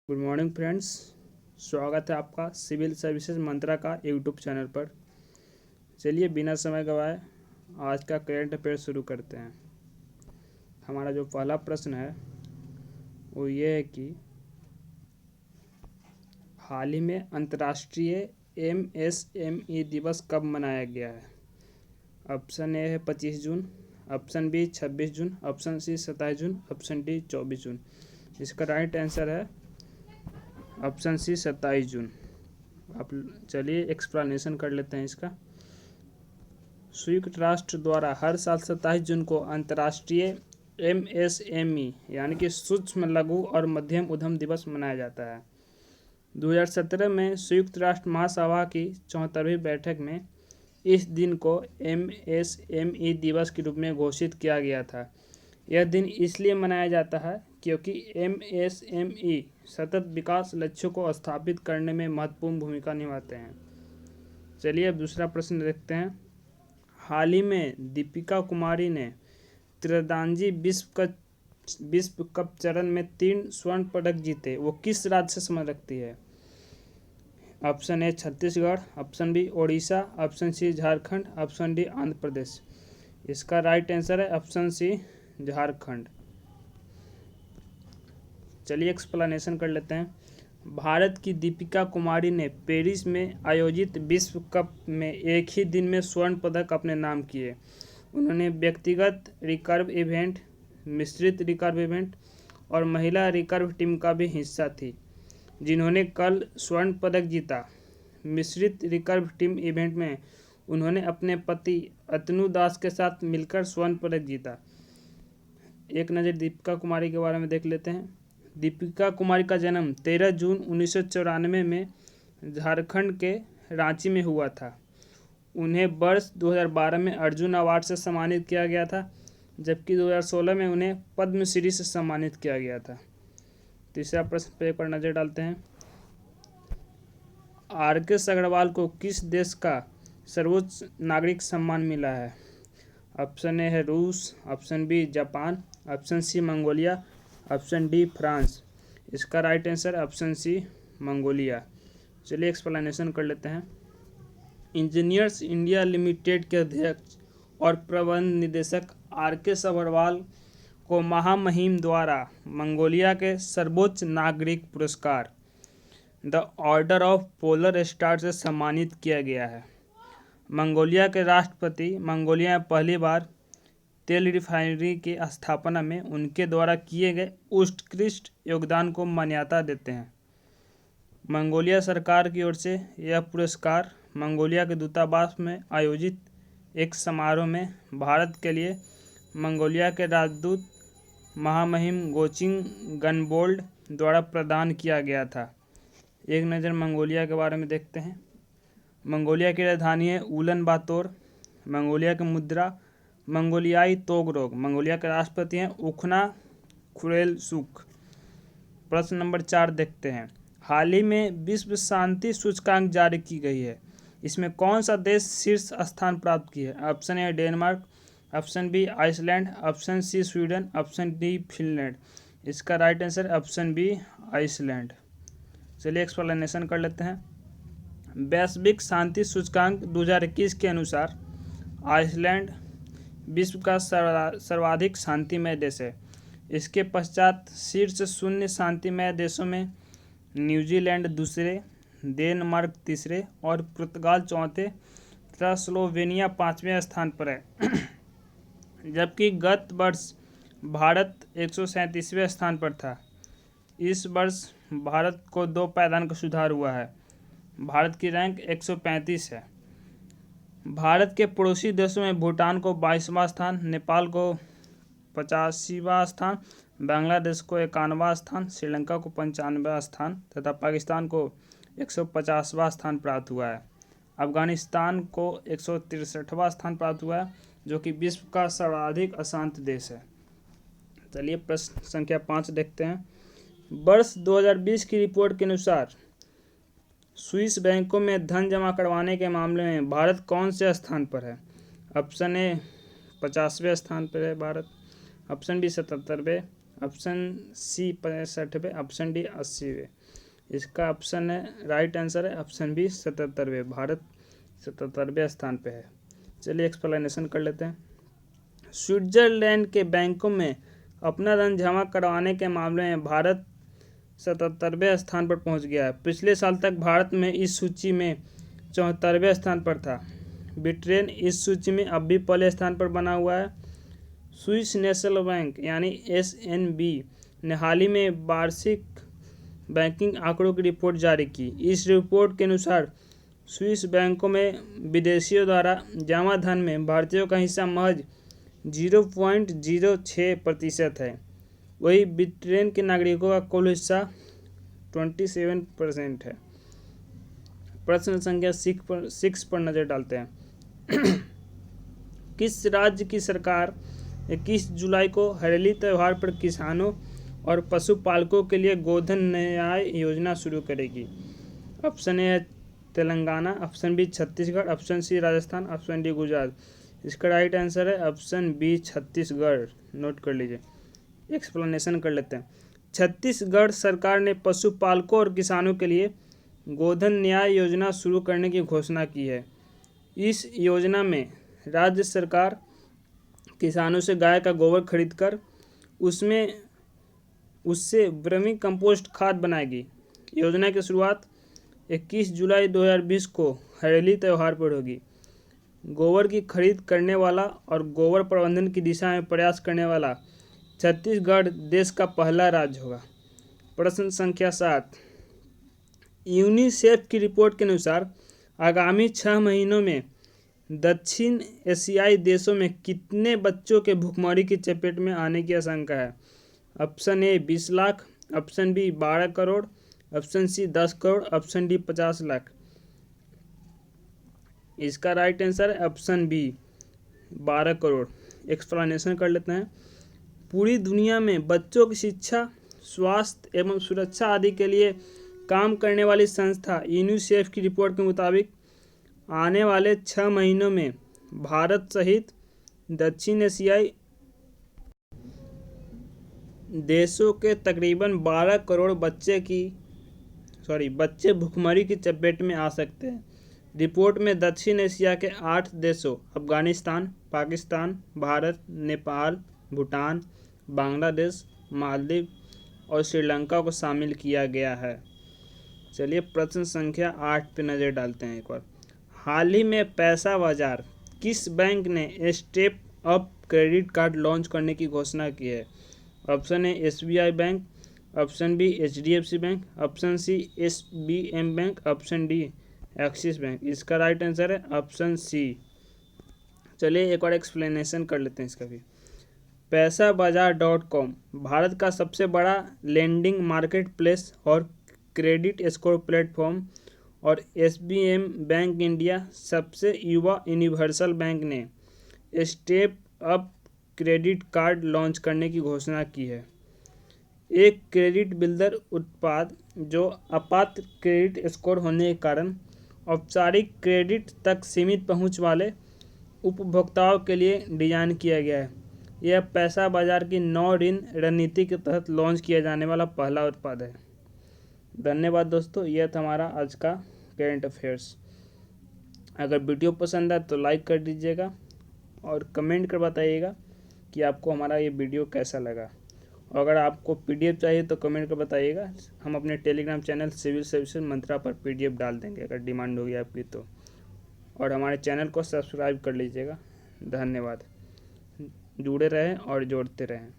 Good morning friends. स्वागत है आपका सिविल सर्विसेज मंत्रा का यूट्यूब चैनल पर। चलिए बिना समय गवाए आज का करंट अफेयर शुरू करते हैं। हमारा जो पहला प्रश्न है वो ये है कि हाल ही में अंतर्राष्ट्रीय MSME दिवस कब मनाया गया है। ऑप्शन ए है 25 जून, ऑप्शन बी 26 जून, ऑप्शन सी 27 जून, ऑप्शन डी 24 जून। इसका राइट आंसर है ऑप्शन सी 27 जून। आप चलिए एक्सप्लेनेशन कर लेते हैं इसका। संयुक्त राष्ट्र द्वारा हर साल 27 जून को अंतर्राष्ट्रीय MSME यानी कि सूक्ष्म लघु और मध्यम उद्यम दिवस मनाया जाता है। 2017 में संयुक्त राष्ट्र महासभा की 74वीं बैठक में इस दिन को MSME दिवस के रूप में घोषित किया गया था। यह दिन इसलिए मनाया जाता है क्योंकि MSME सतत विकास लक्ष्यों को स्थापित करने में महत्वपूर्ण भूमिका निभाते हैं। चलिए अब दूसरा प्रश्न देखते हैं। हाल ही में दीपिका कुमारी ने तीरंदाजी विश्व कप चरण में 3 स्वर्ण पदक जीते। वो किस राज्य से संबंध रखती है। Option A Chhattisgarh, option B Odisha, option C Jharkhand, option D Andhra Pradesh. इसका राइट आंसर है ऑप्शन सी झारखंड। चलिए एक्सप्लेनेशन कर लेते हैं। भारत की दीपिका कुमारी ने पेरिस में आयोजित विश्व कप में एक ही दिन में स्वर्ण पदक अपने नाम किए। उन्होंने व्यक्तिगत रिकर्व इवेंट, मिश्रित रिकर्व इवेंट और महिला रिकर्व टीम का भी हिस्सा थी, जिन्होंने कल स्वर्ण पदक जीता। मिश्रित रिकर्व टीम इवेंट में उन्होंने अपने पति अतनु दास के साथ मिलकर स्वर्ण पदक जीता। एक नज़र दीपिका कुमारी के बारे में देख लेते हैं। दीपिका कुमारी का जन्म 13 जून 1994 में झारखंड के रांची में हुआ था। उन्हें वर्ष 2012 में अर्जुन अवार्ड से सम्मानित किया गया था, जबकि 2016 में उन्हें पद्मश्री से सम्मानित किया गया था। तीसरा प्रश्न पे एक बार नज़र डालते हैं। RK अग्रवाल को किस देश का सर्वोच्च नागरिक सम्मान मिला है। ऑप्शन ए है रूस, option B Japan, option C Mongolia, option D France. इसका right answer option C Mongolia. चलिए एक्सप्लेनेशन कर लेते हैं। इंजीनियर्स इंडिया लिमिटेड के अध्यक्ष और प्रबंध निदेशक RK अग्रवाल को महामहिम द्वारा मंगोलिया के सर्वोच्च नागरिक पुरस्कार the order of polar star से सम्मानित किया गया है। मंगोलिया के राष्ट्रपति मंगोलिया में पहली बार तेल रिफाइनरी की स्थापना में उनके द्वारा किए गए उत्कृष्ट योगदान को मान्यता देते हैं। मंगोलिया सरकार की ओर से यह पुरस्कार मंगोलिया के दूतावास में आयोजित एक समारोह में भारत के लिए मंगोलिया के राजदूत महामहिम गोचिंग गनबोल्ड द्वारा प्रदान किया गया था। एक नज़र मंगोलिया के बारे में देखते हैं। मंगोलिया की राजधानी है उलन बातोर। मंगोलिया की मुद्रा मंगोलियाई तोगरोग। मंगोलिया के राष्ट्रपति हैं उखना खुरेलसुख। प्रश्न नंबर 4 देखते हैं। हाल ही में विश्व शांति सूचकांक जारी की गई है। इसमें कौन सा देश शीर्ष स्थान प्राप्त किया है। Option A Denmark, option B Iceland, option C Sweden, option D Finland. इसका right answer option B Iceland. चलिए एक्सप्लेनेशन कर लेते हैं। वैश्विक शांति सूचकांक 2021 के अनुसार आइसलैंड विश्व का सर्वाधिक शांतिमय देश है। इसके पश्चात शीर्ष 0 शांतिमय देशों में न्यूजीलैंड दूसरे, डेनमार्क तीसरे और पुर्तगाल चौथे तथा स्लोवेनिया 5वें स्थान पर है। जबकि गत वर्ष भारत 137वें स्थान पर था। इस वर्ष भारत को 2 पायदान का सुधार हुआ है। भारत की रैंक 135 है। भारत के पड़ोसी देशों में भूटान को 22वां स्थान, नेपाल को 85वां स्थान, बांग्लादेश को 51वां स्थान, श्रीलंका को 95वां स्थान तथा पाकिस्तान को 150वां स्थान प्राप्त हुआ है। अफगानिस्तान को 163वां स्थान प्राप्त हुआ है, जो कि विश्व का सर्वाधिक अशांत देश है। चलिए प्रश्न संख्या 5 देखते हैं। वर्ष 2020 की रिपोर्ट के अनुसार स्विस बैंकों में धन जमा करवाने के मामले में भारत कौन से स्थान पर है। ऑप्शन ए 50वें स्थान पर है भारत, ऑप्शन बी 77वें, ऑप्शन सी 65वें, ऑप्शन डी 80वें। इसका ऑप्शन है राइट आंसर है ऑप्शन बी 77वें। भारत 77वें स्थान पे है। चलिए एक्सप्लेनेशन कर लेते हैं। स्विट्जरलैंड के बैंकों में अपना धन जमा करवाने के मामले में भारत 77वें स्थान पर पहुंच गया है। पिछले साल तक भारत में इस सूची में 74वें स्थान पर था। ब्रिटेन इस सूची में अब भी पहले स्थान पर बना हुआ है। स्विस नेशनल बैंक यानी SNB ने हाल ही में वार्षिक बैंकिंग आंकड़ों की रिपोर्ट जारी की। इस रिपोर्ट के अनुसार स्विस बैंकों में विदेशियों द्वारा जमा धन में भारतीयों का हिस्सा महज 0.06% है। वही ब्रिटेन के नागरिकों का कुल हिस्सा 27% है। प्रश्न संख्या 6 पर नजर डालते हैं। किस राज्य की सरकार 21 जुलाई को हरेली त्यौहार पर किसानों और पशुपालकों के लिए गोधन न्याय योजना शुरू करेगी? ऑप्शन ए है Telangana, option B Chhattisgarh, option C Rajasthan, option D Gujarat. इसका राइट आंसर है ऑप्शन बी छत्तीसगढ़। नोट कर लीजिए। एक्सप्लेनेशन कर लेते हैं। छत्तीसगढ़ सरकार ने पशुपालकों और किसानों के लिए गोधन न्याय योजना शुरू करने की घोषणा की है। इस योजना में राज्य सरकार किसानों से गाय का गोबर खरीदकर उससे वर्मी कंपोस्ट खाद बनाएगी। योजना की शुरुआत 21 जुलाई 2020 को हरेली त्यौहार पर होगी। गोबर की खरीद करने वाला और गोबर प्रबंधन की दिशा में प्रयास करने वाला छत्तीसगढ़ देश का पहला राज्य होगा। प्रश्न संख्या 7। यूनिसेफ की रिपोर्ट के अनुसार आगामी 6 महीनों में दक्षिण एशियाई देशों में कितने बच्चों के भुखमरी की चपेट में आने की आशंका है? Option A 20 lakh, option B 12 crore, option C 10 crore, option D 50 lakh. इसका राइट आंसर है ऑप्शन बी 12 करोड़। एक्सप्लेनेशन कर लेते हैं। पूरी दुनिया में बच्चों की शिक्षा, स्वास्थ्य एवं सुरक्षा आदि के लिए काम करने वाली संस्था यूनिसेफ की रिपोर्ट के मुताबिक आने वाले 6 महीनों में भारत सहित दक्षिण एशियाई देशों के तकरीबन 12 करोड़ बच्चे भुखमरी की चपेट में आ सकते हैं। रिपोर्ट में दक्षिण एशिया के 8 देशों अफगानिस्तान, पाकिस्तान, भारत, नेपाल, भूटान, बांग्लादेश, मालदीव और श्रीलंका को शामिल किया गया है। चलिए प्रश्न संख्या 8 पे नज़र डालते हैं एक बार। हाल ही में पैसा बाजार किस बैंक ने step up credit card launch करने की घोषणा की है? Option A SBI bank, option B HDFC bank, option C SBM bank, option D Axis bank. इसका राइट आंसर है ऑप्शन सी। चलिए एक और एक्सप्लेनेशन कर लेते हैं इसका भी। पैसाबाजार.com भारत का सबसे बड़ा लेंडिंग मार्केट प्लेस और क्रेडिट स्कोर प्लेटफॉर्म और SBM बैंक इंडिया सबसे युवा यूनिवर्सल बैंक ने step up credit card launch करने की घोषणा की है। एक क्रेडिट बिल्डर उत्पाद जो आपात क्रेडिट स्कोर होने के कारण औपचारिक क्रेडिट तक सीमित पहुंच वाले उपभोक्ताओं के लिए डिजाइन किया गया है। यह पैसा बाजार की 9 ऋण रणनीति के तहत लॉन्च किया जाने वाला पहला उत्पाद है। धन्यवाद दोस्तों, यह था हमारा आज का करेंट अफेयर्स। अगर वीडियो पसंद आए तो लाइक कर दीजिएगा और कमेंट कर बताइएगा कि आपको हमारा ये वीडियो कैसा लगा। और अगर आपको PDF चाहिए तो कमेंट कर बताइएगा। हम अपने टेलीग्राम चैनल सिविल सर्विसेज मंत्रा पर PDF डाल देंगे अगर डिमांड होगी आपकी तो। और हमारे चैनल को सब्सक्राइब कर लीजिएगा। धन्यवाद। जुड़े रहें और जोड़ते रहें।